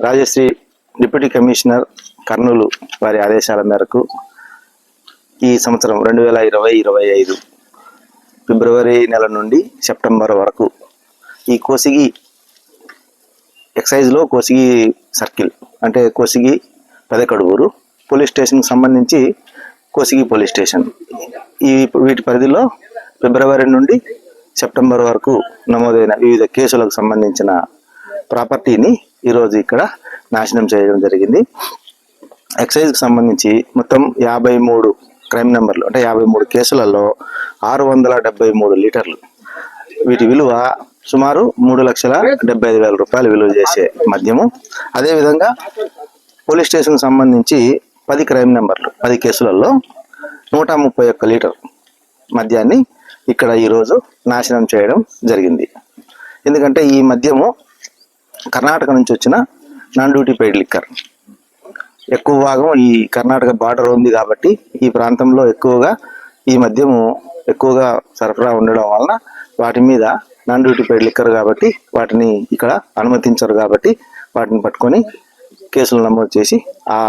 Rajshri deputy commissioner Kurnool వారి ఆదేశాల మేరకు ఈ సంవత్సరం 2020-25 ఫిబ్రవరి నెల నుండి సెప్టెంబర్ వరకు ఈ కోసిగి ఎక్సైజ్లో కోసిగి సర్కిల్ అంటే కోసిగి పెదకడుగురు పోలీస్ స్టేషన్కి సంబంధించి కోసిగి పోలీస్ స్టేషన్ వీటి పరిధిలో ఫిబ్రవరి నుండి సెప్టెంబర్ వరకు నమోదైన వివిధ కేసులకు సంబంధించిన ప్రాపర్టీని ఈరోజు ఇక్కడ నాశనం చేయడం జరిగింది. ఎక్సైజ్కి సంబంధించి మొత్తం 53 క్రైమ్ నెంబర్లు అంటే 53 కేసులలో 673 లీటర్లు, వీటి విలువ సుమారు 3,75,000 రూపాయలు విలువ చేసే మద్యము. అదేవిధంగా పోలీస్ స్టేషన్కి సంబంధించి 10 క్రైమ్ నెంబర్లు 10 కేసులలో 131 లీటర్ మద్యాన్ని ఇక్కడ ఈరోజు నాశనం చేయడం జరిగింది. ఎందుకంటే ఈ మద్యము కర్ణాటక నుంచి వచ్చిన నాన్ డ్యూటీ పెయిడ్ లిక్కర్. ఎక్కువ భాగం ఈ కర్ణాటక బార్డర్ ఉంది కాబట్టి ఈ ప్రాంతంలో ఎక్కువగా ఈ మద్యము ఎక్కువగా సరఫరా ఉండడం వలన వాటి మీద నాన్ డ్యూటీ పెయిడ్ లిక్కర్ కాబట్టి వాటిని ఇక్కడ అనుమతించరు కాబట్టి వాటిని పట్టుకొని కేసులు నమోదు చేసి ఆ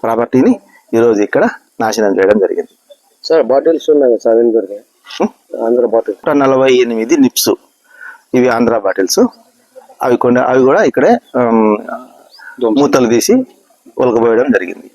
ప్రాపర్టీని ఈరోజు ఇక్కడ నాశనం చేయడం జరిగింది. సార్ బాటిల్స్ ఉన్నాయి సార్, ఆంధ్ర బాటిల్ 48 నిప్స్, ఇవి ఆంధ్ర బాటిల్స్. అవి కూడా ఇక్కడే మూతలు తీసి ఒలకపోయడం జరిగింది.